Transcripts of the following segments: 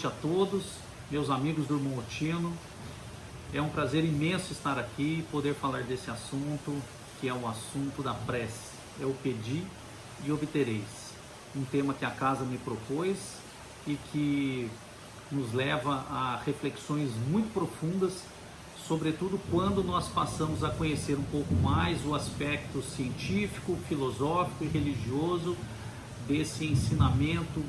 noite a todos, meus amigos do Irmão Ottino. É um prazer imenso estar aqui e poder falar desse assunto, que é o assunto da prece. É o pedir e obtereis. Um tema que a casa me propôs e que nos leva a reflexões muito profundas, sobretudo quando nós passamos a conhecer um pouco mais o aspecto científico, filosófico e religioso desse ensinamento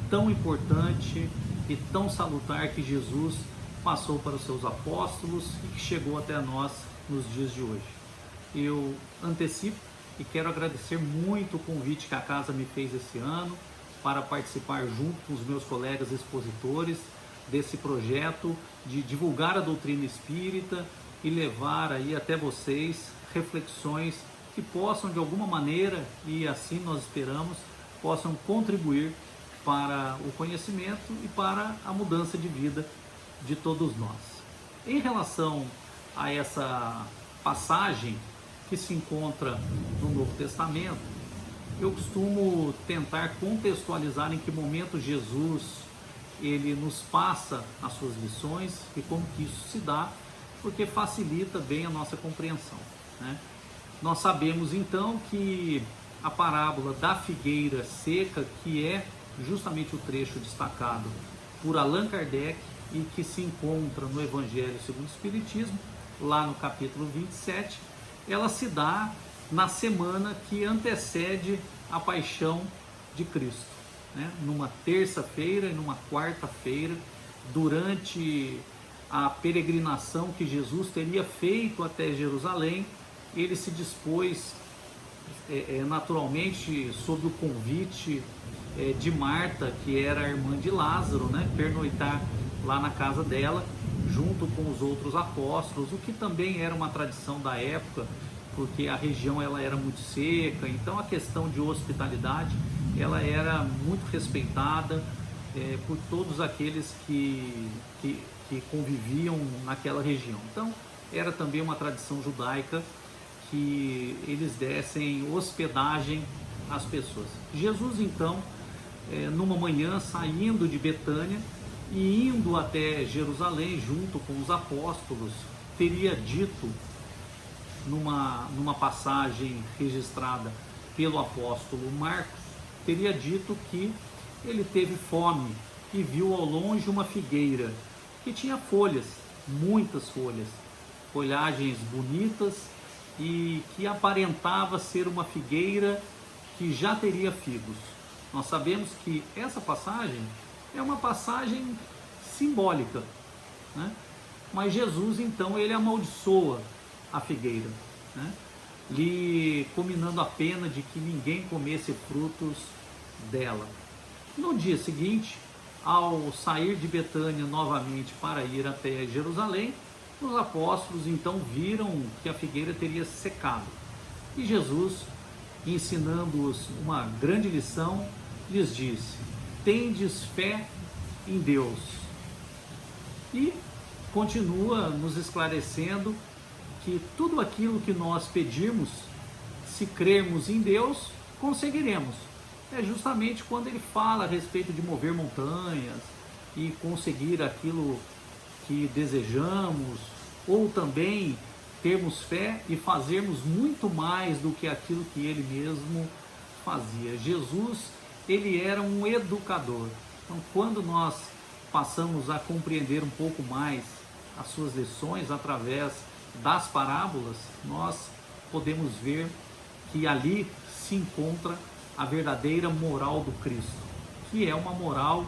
tão importante e tão salutar que Jesus passou para os seus apóstolos e que chegou até nós nos dias de hoje. Eu antecipo e quero agradecer muito o convite que a casa me fez esse ano para participar junto com os meus colegas expositores desse projeto de divulgar a doutrina espírita e levar aí até vocês reflexões que possam de alguma maneira, e assim nós esperamos, possam contribuir para o conhecimento e para a mudança de vida de todos nós. Em relação a essa passagem que se encontra no Novo Testamento, eu costumo tentar contextualizar em que momento Jesus ele nos passa as suas lições e como que isso se dá, porque facilita bem a nossa compreensão, né? Nós sabemos então que a parábola da figueira seca, que é justamente o trecho destacado por Allan Kardec e que se encontra no Evangelho segundo o Espiritismo, lá no capítulo 27, ela se dá na semana que antecede a paixão de Cristo, né? Numa terça-feira e numa quarta-feira, durante a peregrinação que Jesus teria feito até Jerusalém, ele se dispôs, naturalmente, sob o convite de Marta, que era a irmã de Lázaro, né, pernoitar lá na casa dela, junto com os outros apóstolos, o que também era uma tradição da época, porque a região ela era muito seca, então a questão de hospitalidade ela era muito respeitada por todos aqueles que conviviam naquela região. Então era também uma tradição judaica que eles dessem hospedagem às pessoas. Jesus então, numa manhã, saindo de Betânia e indo até Jerusalém junto com os apóstolos, teria dito numa passagem registrada pelo apóstolo Marcos, teria dito que ele teve fome e viu ao longe uma figueira que tinha folhas, muitas folhas, folhagens bonitas, e que aparentava ser uma figueira que já teria figos. Nós sabemos que essa passagem é uma passagem simbólica, né? Mas Jesus então ele amaldiçoa a figueira, né? Lhe cominando a pena de que ninguém comesse frutos dela. No dia seguinte, ao sair de Betânia novamente para ir até Jerusalém, os apóstolos então viram que a figueira teria secado. E Jesus, ensinando-os uma grande lição, lhes disse: tendes fé em Deus. E continua nos esclarecendo que tudo aquilo que nós pedirmos, se crermos em Deus, conseguiremos. É justamente quando ele fala a respeito de mover montanhas e conseguir aquilo que desejamos, ou também termos fé e fazermos muito mais do que aquilo que ele mesmo fazia. Jesus, ele era um educador. Então, quando nós passamos a compreender um pouco mais as suas lições através das parábolas, nós podemos ver que ali se encontra a verdadeira moral do Cristo, que é uma moral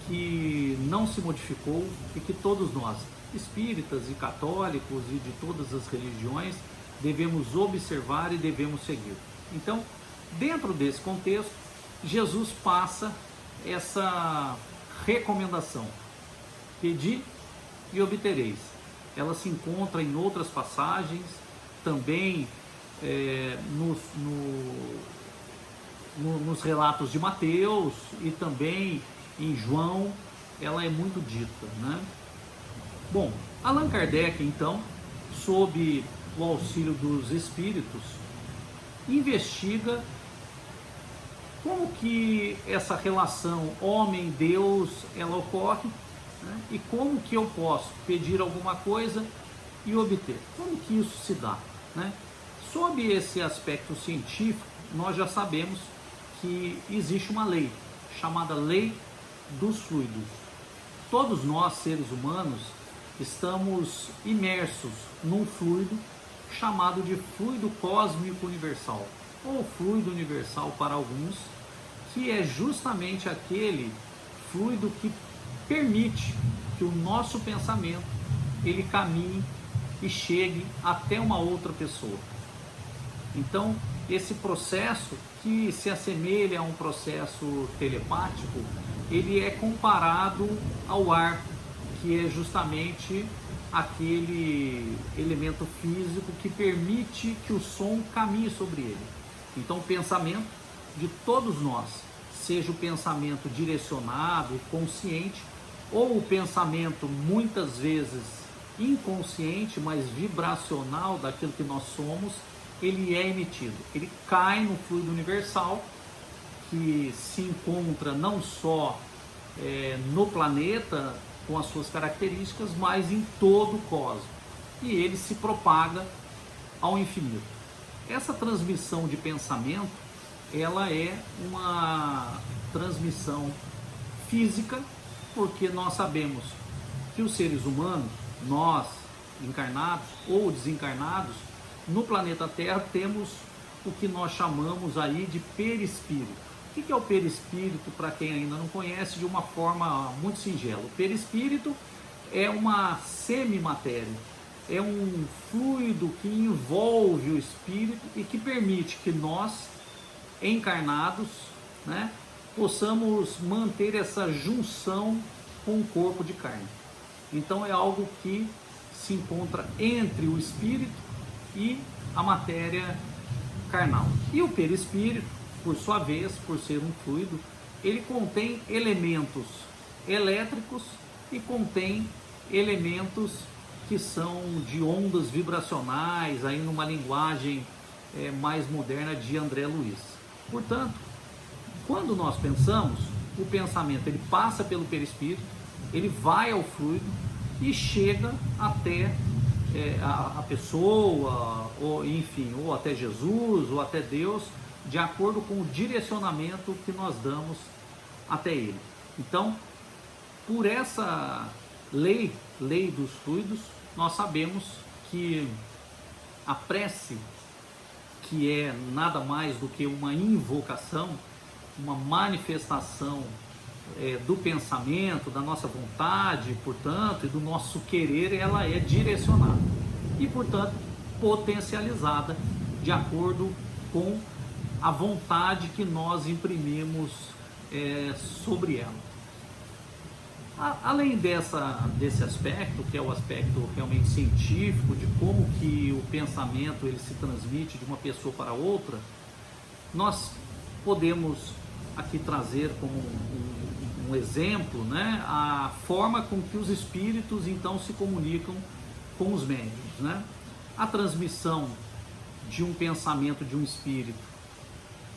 que não se modificou e que todos nós, espíritas e católicos e de todas as religiões, devemos observar e devemos seguir. Então, dentro desse contexto, Jesus passa essa recomendação: pedi e obtereis. Ela se encontra em outras passagens, também nos relatos de Mateus e também em João, ela é muito dita, né? Bom, Allan Kardec, então, sob o auxílio dos espíritos, investiga Como que essa relação homem-Deus ela ocorre, né? E como que eu posso pedir alguma coisa e obter? Como que isso se dá, né? Sob esse aspecto científico, nós já sabemos que existe uma lei chamada lei dos fluidos. Todos nós, seres humanos, estamos imersos num fluido chamado de fluido cósmico universal, ou fluido universal para alguns, que é justamente aquele fluido que permite que o nosso pensamento ele caminhe e chegue até uma outra pessoa. Então, esse processo que se assemelha a um processo telepático, ele é comparado ao ar, que é justamente aquele elemento físico que permite que o som caminhe sobre ele. Então, o pensamento de todos nós, seja o pensamento direcionado e consciente, ou o pensamento muitas vezes inconsciente, mas vibracional daquilo que nós somos, ele é emitido. Ele cai no fluido universal, que se encontra não só no planeta com as suas características, mas em todo o cosmos. E ele se propaga ao infinito. Essa transmissão de pensamento, ela é uma transmissão física, porque nós sabemos que os seres humanos, nós encarnados ou desencarnados, no planeta Terra temos o que nós chamamos aí de perispírito. O que é o perispírito, para quem ainda não conhece, de uma forma muito singela? O perispírito é uma semimatéria, é um fluido que envolve o espírito e que permite que nós, encarnados, né, possamos manter essa junção com o corpo de carne. Então é algo que se encontra entre o espírito e a matéria carnal. E o perispírito, por sua vez, por ser um fluido, ele contém elementos elétricos e contém elementos que são de ondas vibracionais, aí numa linguagem mais moderna de André Luiz. Portanto, quando nós pensamos, o pensamento ele passa pelo perispírito, ele vai ao fluido e chega até a pessoa, ou enfim, ou até Jesus, ou até Deus, de acordo com o direcionamento que nós damos até ele. Então, por essa lei dos fluidos, nós sabemos que a prece, que é nada mais do que uma invocação, uma manifestação do pensamento, da nossa vontade, portanto, e do nosso querer, ela é direcionada e, portanto, potencializada de acordo com a vontade que nós imprimimos sobre ela. Além desse aspecto, que é o aspecto realmente científico, de como que o pensamento ele se transmite de uma pessoa para outra, nós podemos aqui trazer como um exemplo, né, a forma com que os espíritos então se comunicam com os médiuns, né? A transmissão de um pensamento de um espírito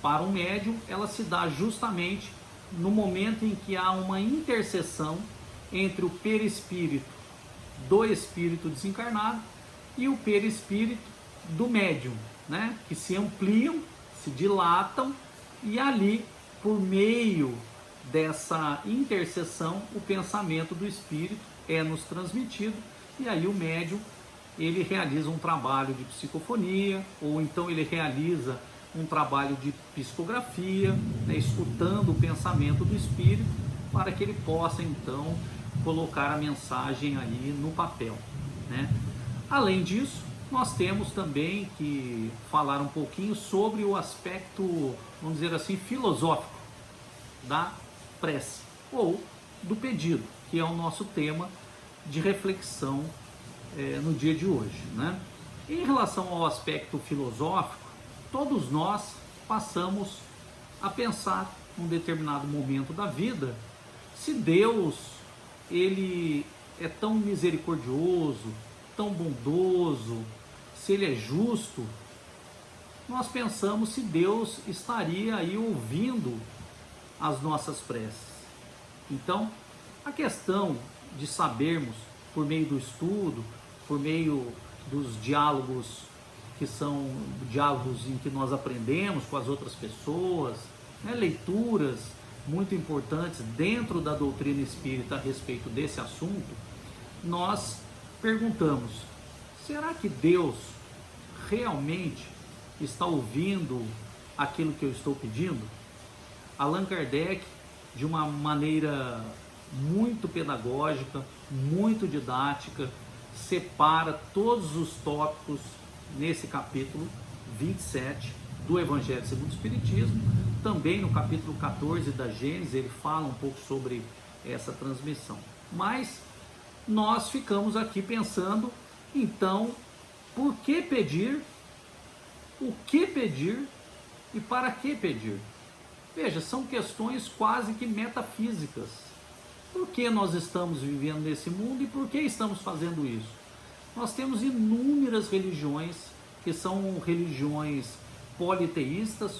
para um médium, ela se dá justamente no momento em que há uma interseção entre o perispírito do espírito desencarnado e o perispírito do médium, né? Que se ampliam, se dilatam, e ali, por meio dessa interseção, o pensamento do espírito é nos transmitido, e aí o médium ele realiza um trabalho de psicofonia, ou então ele realiza um trabalho de psicografia, né, escutando o pensamento do espírito, para que ele possa então colocar a mensagem aí no papel, né? Além disso, nós temos também que falar um pouquinho sobre o aspecto, vamos dizer assim, filosófico da prece ou do pedido, que é o nosso tema de reflexão no dia de hoje, né? Em relação ao aspecto filosófico, todos nós passamos a pensar num determinado momento da vida se Deus ele é tão misericordioso, tão bondoso, se ele é justo. nós pensamos se Deus estaria aí ouvindo as nossas preces. Então, a questão de sabermos, por meio do estudo, por meio dos diálogos, que são diálogos em que nós aprendemos com as outras pessoas, né, leituras muito importantes dentro da doutrina espírita a respeito desse assunto, nós perguntamos: será que Deus realmente está ouvindo aquilo que eu estou pedindo? Allan Kardec, de uma maneira muito pedagógica, muito didática, separa todos os tópicos nesse capítulo 27 do Evangelho segundo o Espiritismo. Também no capítulo 14 da Gênesis ele fala um pouco sobre essa transmissão. Mas nós ficamos aqui pensando, então, por que pedir, o que pedir e para que pedir? Veja, são questões quase que metafísicas. Por que nós estamos vivendo nesse mundo e por que estamos fazendo isso? Nós temos inúmeras religiões que são religiões politeístas,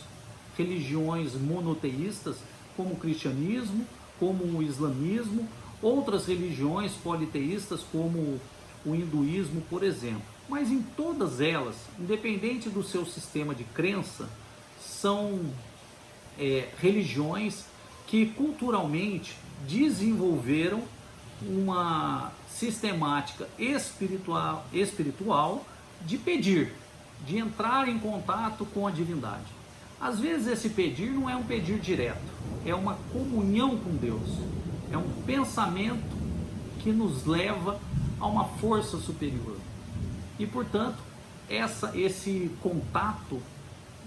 religiões monoteístas, como o cristianismo, como o islamismo, outras religiões politeístas, como o hinduísmo, por exemplo. Mas em todas elas, independente do seu sistema de crença, são religiões que culturalmente desenvolveram uma sistemática espiritual de pedir, de entrar em contato com a divindade. Às vezes esse pedir não é um pedir direto, é uma comunhão com Deus, é um pensamento que nos leva a uma força superior. E portanto, esse contato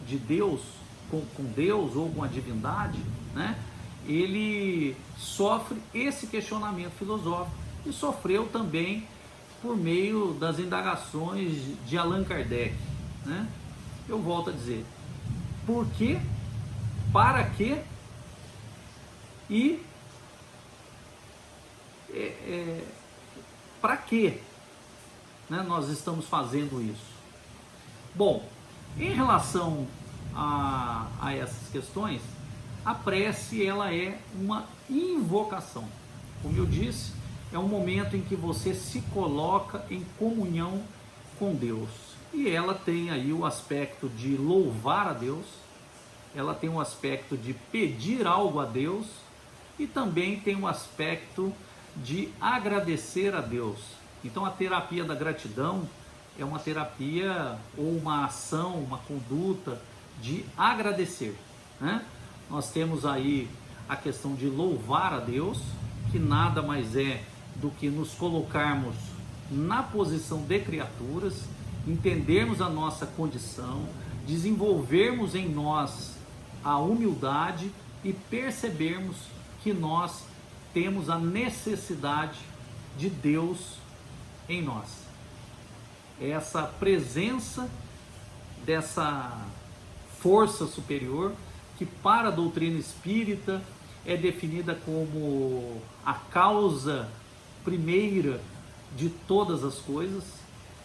de Deus, com Deus ou com a divindade, né, ele sofre esse questionamento filosófico e sofreu também por meio das indagações de Allan Kardec, né? Eu volto a dizer, por quê, para quê e para quê, né, nós estamos fazendo isso? Bom, em relação a essas questões, a prece ela é uma invocação. Como eu disse, é um momento em que você se coloca em comunhão com Deus. E ela tem aí o aspecto de louvar a Deus, ela tem um aspecto de pedir algo a Deus e também tem um aspecto de agradecer a Deus. Então a terapia da gratidão é uma terapia ou uma ação, uma conduta de agradecer, né? Nós temos aí a questão de louvar a Deus, que nada mais é do que nos colocarmos na posição de criaturas, entendermos a nossa condição, desenvolvermos em nós a humildade e percebermos que nós temos a necessidade de Deus em nós. Essa presença dessa força superior que para a doutrina espírita é definida como a causa primeira de todas as coisas,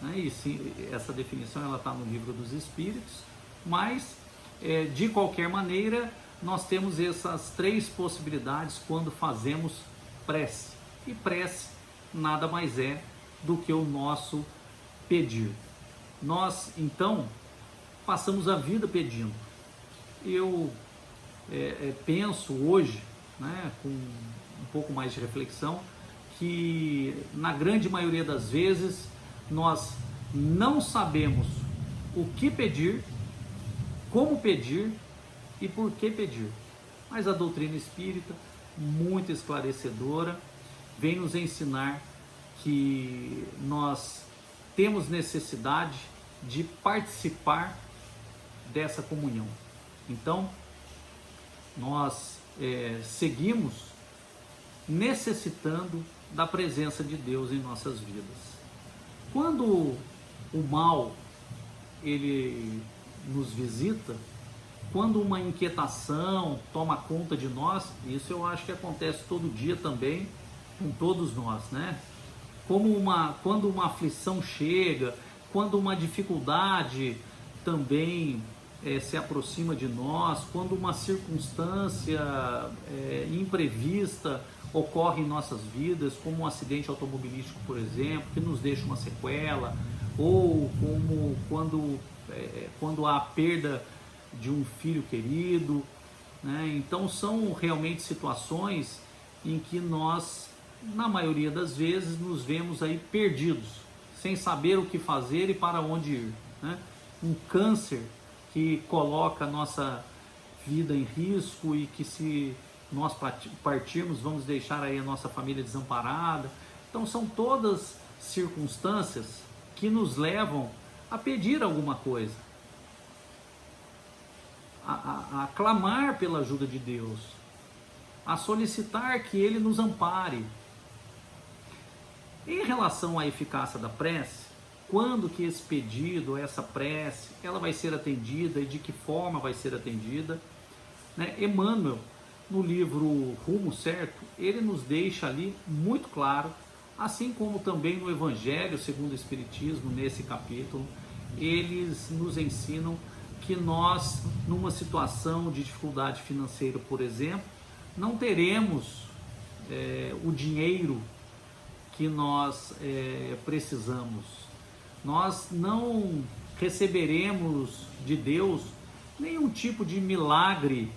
né? E sim, essa definição ela está no Livro dos Espíritos, mas de qualquer maneira nós temos essas três possibilidades quando fazemos prece, e prece nada mais é do que o nosso pedir. Nós então passamos a vida pedindo. Eu penso hoje, né, com um pouco mais de reflexão, que na grande maioria das vezes nós não sabemos o que pedir, como pedir e por que pedir. Mas a doutrina espírita, muito esclarecedora, vem nos ensinar que nós temos necessidade de participar dessa comunhão. Então, nós seguimos necessitando da presença de Deus em nossas vidas. Quando o mal ele nos visita, quando uma inquietação toma conta de nós, isso eu acho que acontece todo dia também com todos nós, né? Quando uma aflição chega, quando uma dificuldade também se aproxima de nós, quando uma circunstância imprevista ocorre em nossas vidas, como um acidente automobilístico, por exemplo, que nos deixa uma sequela, ou como quando há a perda de um filho querido, né? Então são realmente situações em que nós, na maioria das vezes, nos vemos aí perdidos, sem saber o que fazer e para onde ir, né? Um câncer que coloca a nossa vida em risco e que, se nós partirmos, vamos deixar aí a nossa família desamparada. Então são todas circunstâncias que nos levam a pedir alguma coisa, a clamar pela ajuda de Deus, a solicitar que Ele nos ampare. Em relação à eficácia da prece, quando que esse pedido, essa prece, ela vai ser atendida e de que forma vai ser atendida, né? Emmanuel, no livro Rumo Certo, ele nos deixa ali muito claro, assim como também no Evangelho segundo o Espiritismo, nesse capítulo, eles nos ensinam que nós, numa situação de dificuldade financeira, por exemplo, não teremos o dinheiro que nós precisamos. Nós não receberemos de Deus nenhum tipo de milagre,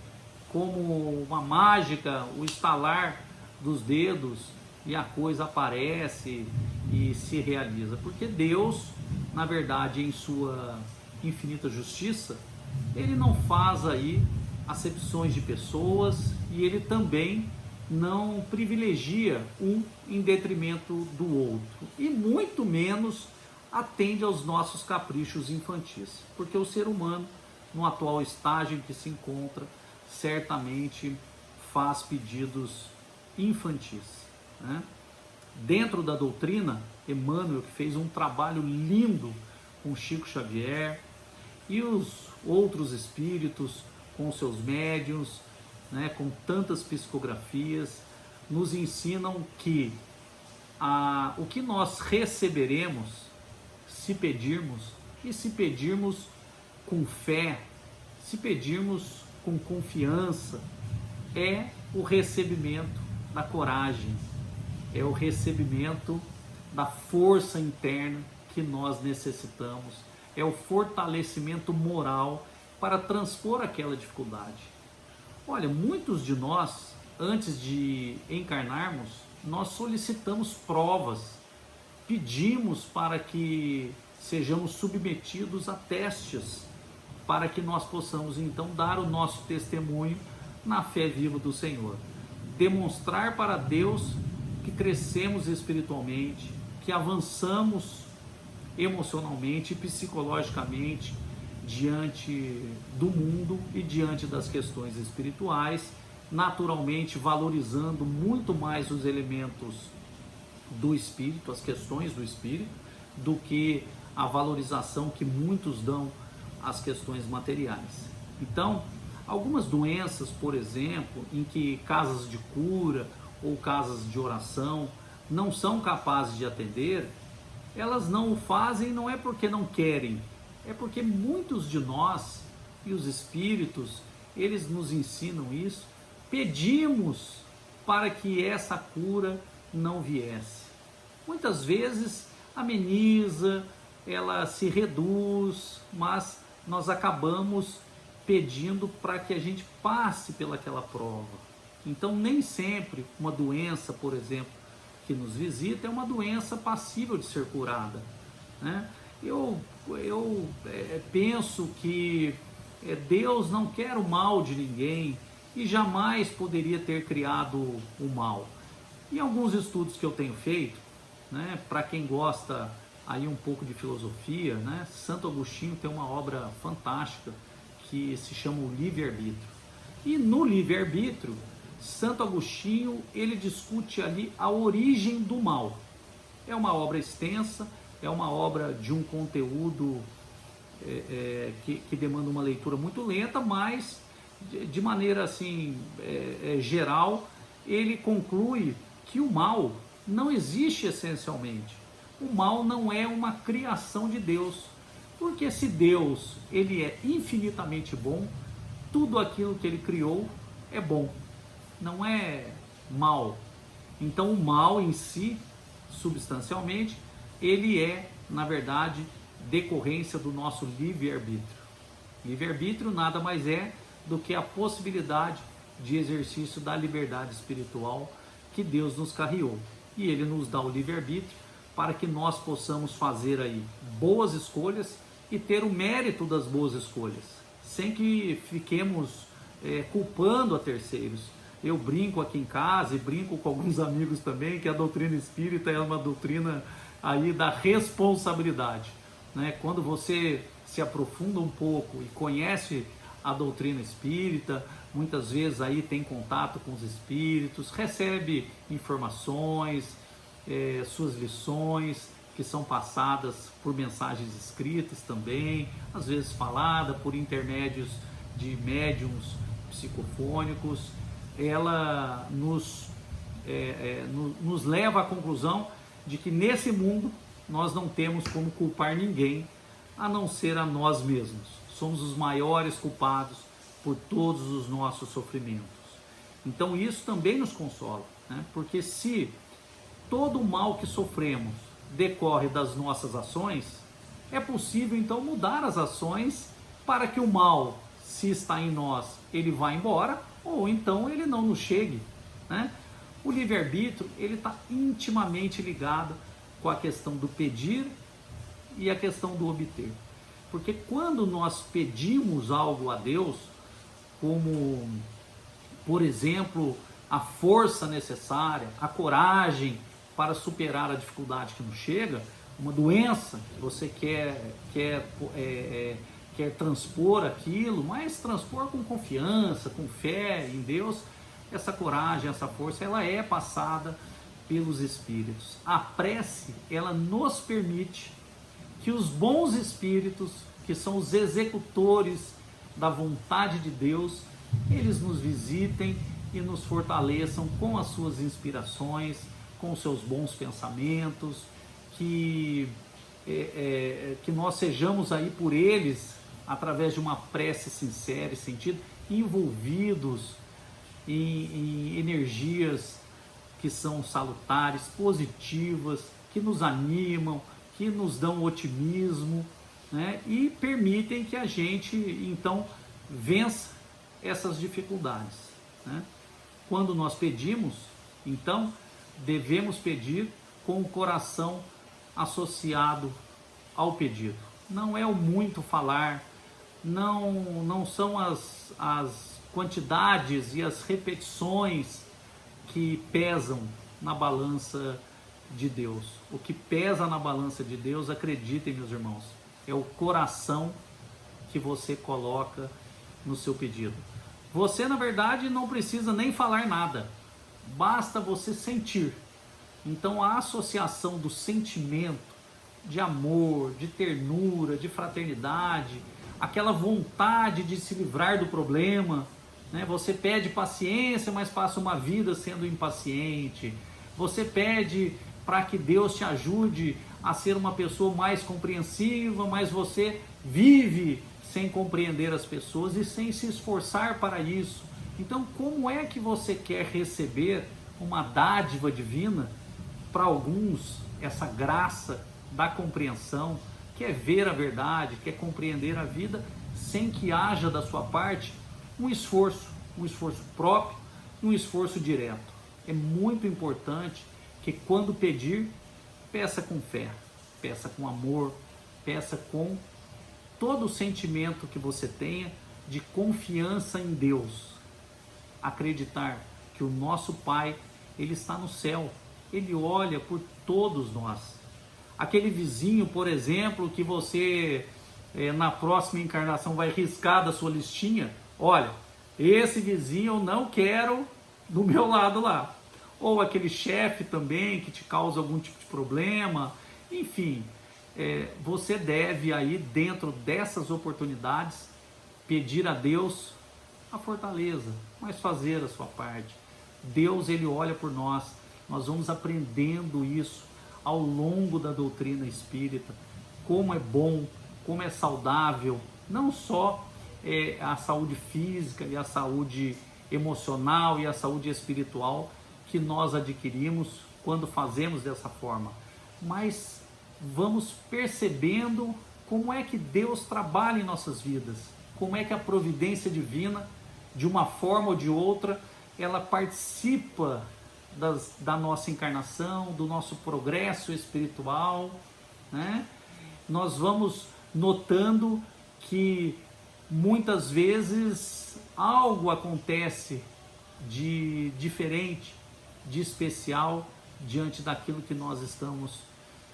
como uma mágica, o estalar dos dedos e a coisa aparece e se realiza. Porque Deus, na verdade, em sua infinita justiça, Ele não faz aí acepções de pessoas e Ele também não privilegia um em detrimento do outro. E muito menos atende aos nossos caprichos infantis, porque o ser humano, no atual estágio em que se encontra, certamente faz pedidos infantis, né? Dentro da doutrina, Emmanuel, que fez um trabalho lindo com Chico Xavier e os outros espíritos com seus médiuns, né, com tantas psicografias, nos ensinam que o que nós receberemos, se pedirmos, e se pedirmos com fé, se pedirmos com confiança, é o recebimento da coragem, é o recebimento da força interna que nós necessitamos, é o fortalecimento moral para transpor aquela dificuldade. Olha, muitos de nós, antes de encarnarmos, nós solicitamos provas, pedimos para que sejamos submetidos a testes, para que nós possamos então dar o nosso testemunho na fé viva do Senhor. Demonstrar para Deus que crescemos espiritualmente, que avançamos emocionalmente e psicologicamente diante do mundo e diante das questões espirituais, naturalmente valorizando muito mais os elementos do espírito, as questões do espírito, do que a valorização que muitos dão às questões materiais. Então, algumas doenças, por exemplo, em que casas de cura ou casas de oração não são capazes de atender, elas não o fazem, não é porque não querem, é porque muitos de nós, e os espíritos, eles nos ensinam isso, pedimos para que essa cura não viesse. Muitas vezes ameniza, ela se reduz, mas nós acabamos pedindo para que a gente passe pelaquela prova. Então nem sempre uma doença, por exemplo, que nos visita é uma doença passível de ser curada, né? Eu penso que Deus não quer o mal de ninguém e jamais poderia ter criado o mal. Em alguns estudos que eu tenho feito, né, para quem gosta aí um pouco de filosofia, né, Santo Agostinho tem uma obra fantástica que se chama o Livre-Arbítrio. E no Livre-Arbítrio, Santo Agostinho, ele discute ali a origem do mal. É uma obra extensa, é uma obra de um conteúdo que demanda uma leitura muito lenta, mas de maneira assim geral, ele conclui que o mal não existe essencialmente. O mal não é uma criação de Deus. Porque se Deus, ele é infinitamente bom, tudo aquilo que ele criou é bom, não é mal. Então o mal em si, substancialmente, ele é, na verdade, decorrência do nosso livre-arbítrio. Livre-arbítrio nada mais é do que a possibilidade de exercício da liberdade espiritual que Deus nos carreou. E ele nos dá o livre-arbítrio para que nós possamos fazer aí boas escolhas e ter o mérito das boas escolhas, sem que fiquemos culpando a terceiros. Eu brinco aqui em casa e brinco com alguns amigos também que a doutrina espírita é uma doutrina aí da responsabilidade, né? Quando você se aprofunda um pouco e conhece a doutrina espírita, muitas vezes aí tem contato com os espíritos, recebe informações, suas lições que são passadas por mensagens escritas também, às vezes falada por intermédios de médiums psicofônicos. Ela nos leva à conclusão de que nesse mundo nós não temos como culpar ninguém a não ser a nós mesmos. Somos os maiores culpados por todos os nossos sofrimentos. Então isso também nos consola, né? Porque se todo o mal que sofremos decorre das nossas ações, é possível então mudar as ações para que o mal, se está em nós, ele vá embora, ou então ele não nos chegue, né? O livre-arbítrio, ele está intimamente ligado com a questão do pedir e a questão do obter. Porque quando nós pedimos algo a Deus, como, por exemplo, a força necessária, a coragem para superar a dificuldade que nos chega, uma doença que você quer transpor aquilo, mas transpor com confiança, com fé em Deus, essa coragem, essa força, ela é passada pelos espíritos. A prece, ela nos permite que os bons espíritos, que são os executores da vontade de Deus, eles nos visitem e nos fortaleçam com as suas inspirações, com os seus bons pensamentos, que nós sejamos aí por eles, através de uma prece sincera e sentida, envolvidos em energias que são salutares, positivas, que nos animam, que nos dão otimismo, né? E permitem que a gente então vença essas dificuldades, né? Quando nós pedimos, então devemos pedir com o coração associado ao pedido. Não é o muito falar, não são as quantidades e as repetições que pesam na balança de Deus. O que pesa na balança de Deus, acreditem, meus irmãos, é o coração que você coloca no seu pedido. Você, na verdade, não precisa nem falar nada, basta você sentir. Então a associação do sentimento de amor, de ternura, de fraternidade, aquela vontade de se livrar do problema, né? Você pede paciência, mas passa uma vida sendo impaciente. Você pede para que Deus te ajude a ser uma pessoa mais compreensiva, mas você vive sem compreender as pessoas e sem se esforçar para isso. Então, como é que você quer receber uma dádiva divina? Para alguns, essa graça da compreensão, quer ver a verdade, quer compreender a vida, sem que haja da sua parte um esforço próprio, um esforço direto. É muito importante que quando pedir, peça com fé, peça com amor, peça com todo o sentimento que você tenha de confiança em Deus. Acreditar que o nosso Pai, Ele está no céu, Ele olha por todos nós. Aquele vizinho, por exemplo, que você na próxima encarnação vai riscar da sua listinha, olha, esse vizinho eu não quero do meu lado lá. Ou aquele chefe também que te causa algum tipo de problema, enfim, você deve aí dentro dessas oportunidades pedir a Deus a fortaleza, mas fazer a sua parte. Deus, Ele olha por nós, nós vamos aprendendo isso ao longo da doutrina espírita, como é bom como é saudável, não só a saúde física e a saúde emocional e a saúde espiritual que nós adquirimos quando fazemos dessa forma, mas vamos percebendo como é que Deus trabalha em nossas vidas, como é que a providência divina, de uma forma ou de outra, ela participa da nossa encarnação, do nosso progresso espiritual, né? Nós vamos notando que muitas vezes algo acontece de diferente, de especial, diante daquilo que nós estamos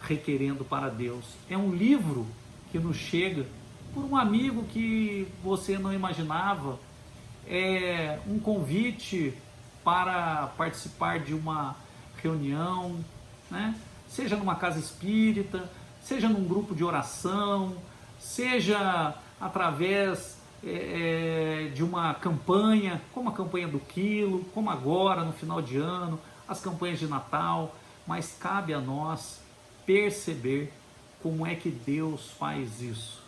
requerendo para Deus. É um livro que nos chega por um amigo que você não imaginava, é um convite para participar de uma reunião, né? Seja numa casa espírita, seja num grupo de oração, seja através de uma campanha, como a campanha do quilo, como agora no final de ano, as campanhas de Natal, mas cabe a nós perceber como é que Deus faz isso,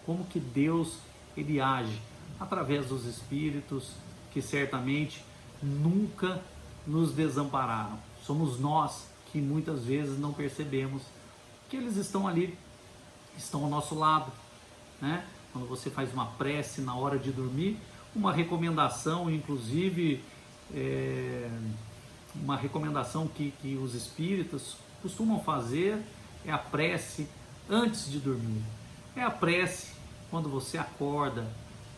como que Deus ele age através dos espíritos que certamente nunca nos desampararam. Somos nós que muitas vezes não percebemos que eles estão ali, estão ao nosso lado, né? Quando você faz uma prece na hora de dormir, uma recomendação, inclusive, uma recomendação que os espíritas costumam fazer é a prece antes de dormir. É a prece quando você acorda,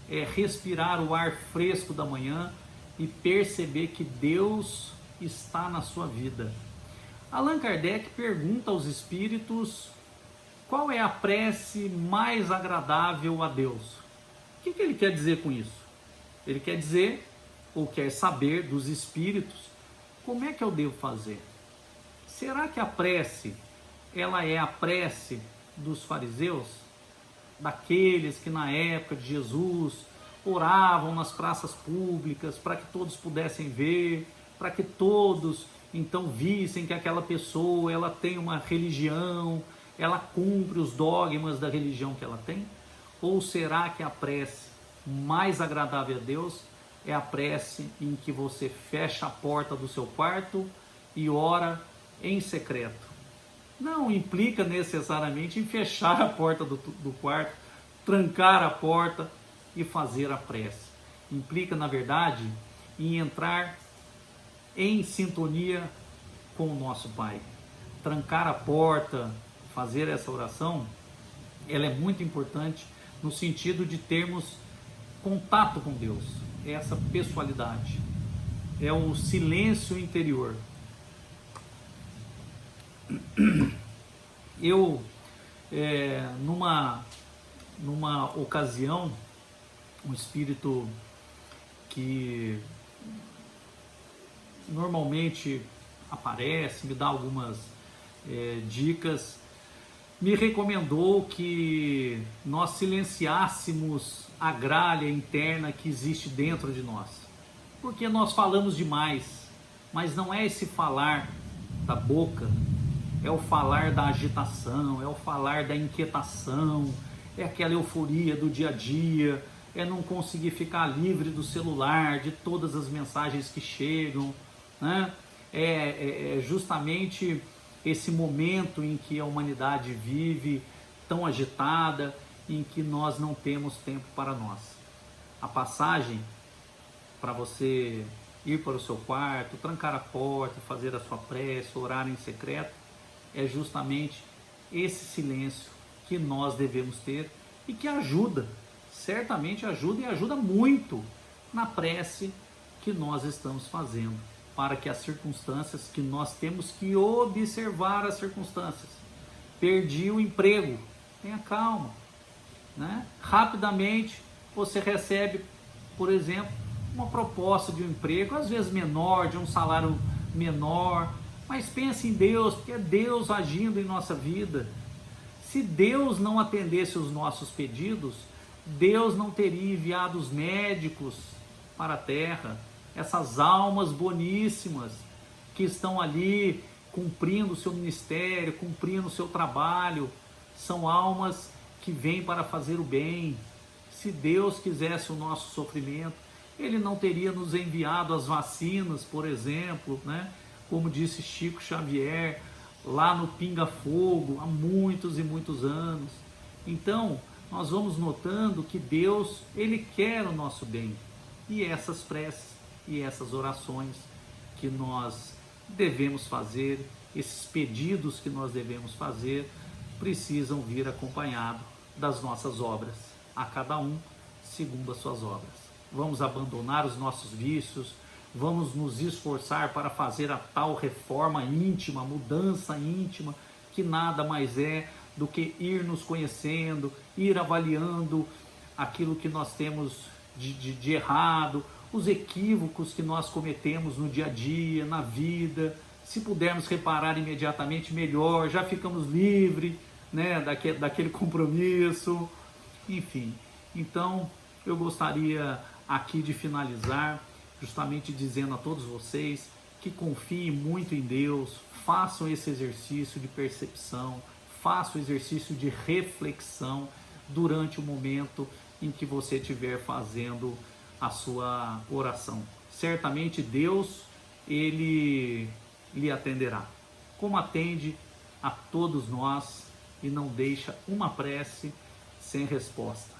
é respirar o ar fresco da manhã e perceber que Deus está na sua vida. Allan Kardec pergunta aos espíritos qual é a prece mais agradável a Deus. O que ele quer dizer com isso? Ele quer dizer, ou quer saber dos espíritos, como é que eu devo fazer? Será que a prece, ela é a prece dos fariseus? Daqueles que na época de Jesus oravam nas praças públicas para que todos pudessem ver, para que todos então vissem que aquela pessoa ela tem uma religião, ela cumpre os dogmas da religião que ela tem? Ou será que a prece mais agradável a Deus é a prece em que você fecha a porta do seu quarto e ora em secreto? Não implica necessariamente em fechar a porta do quarto, trancar a porta e fazer a prece. Implica, na verdade, em entrar em sintonia com o nosso Pai. Trancar a porta, fazer essa oração, ela é muito importante no sentido de termos contato com Deus, é essa pessoalidade, é o silêncio interior. Eu, numa ocasião, um espírito que normalmente aparece, me dá algumas dicas, me recomendou que nós silenciássemos a gralha interna que existe dentro de nós, porque nós falamos demais, mas não é esse falar da boca, é o falar da agitação, é o falar da inquietação, é aquela euforia do dia a dia, é não conseguir ficar livre do celular, de todas as mensagens que chegam, né? É justamente esse momento em que a humanidade vive tão agitada, em que nós não temos tempo para nós. A passagem para você ir para o seu quarto, trancar a porta, fazer a sua prece, orar em secreto, é justamente esse silêncio que nós devemos ter e que ajuda, certamente ajuda e ajuda muito na prece que nós estamos fazendo, para que as circunstâncias que nós temos que observar as circunstâncias. Perdi o emprego, tenha calma, né? Rapidamente você recebe, por exemplo, uma proposta de um emprego, às vezes menor, de um salário menor, mas pense em Deus, porque é Deus agindo em nossa vida. Se Deus não atendesse os nossos pedidos, Deus não teria enviado os médicos para a terra, essas almas boníssimas que estão ali cumprindo o seu ministério, cumprindo o seu trabalho, são almas que vem para fazer o bem. Se Deus quisesse o nosso sofrimento, Ele não teria nos enviado as vacinas, por exemplo, né? Como disse Chico Xavier, lá no Pinga Fogo, há muitos e muitos anos. Então, nós vamos notando que Deus, Ele quer o nosso bem. E essas preces e essas orações que nós devemos fazer, esses pedidos que nós devemos fazer, precisam vir acompanhado das nossas obras, a cada um segundo as suas obras. Vamos abandonar os nossos vícios, vamos nos esforçar para fazer a tal reforma íntima, mudança íntima, que nada mais é do que ir nos conhecendo, ir avaliando aquilo que nós temos de errado, os equívocos que nós cometemos no dia a dia, na vida. Se pudermos reparar imediatamente, melhor, já ficamos livres, né, daquele compromisso, enfim. Então, eu gostaria aqui de finalizar justamente dizendo a todos vocês que confiem muito em Deus, façam esse exercício de percepção, façam o exercício de reflexão durante o momento em que você estiver fazendo a sua oração. Certamente Deus, Ele lhe atenderá, como atende a todos nós e não deixa uma prece sem resposta.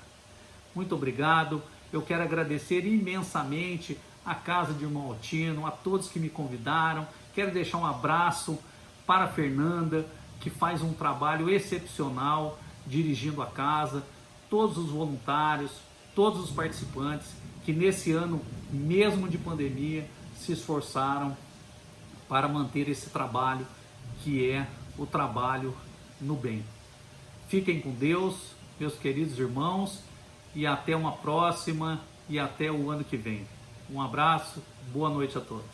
Muito obrigado. Eu quero agradecer imensamente a Casa de Irmão Altino, a todos que me convidaram. Quero deixar um abraço para a Fernanda, que faz um trabalho excepcional dirigindo a casa, todos os voluntários, todos os participantes que nesse ano, mesmo de pandemia, se esforçaram para manter esse trabalho, que é o trabalho no bem. Fiquem com Deus, meus queridos irmãos, e até uma próxima e até o ano que vem. Um abraço, boa noite a todos.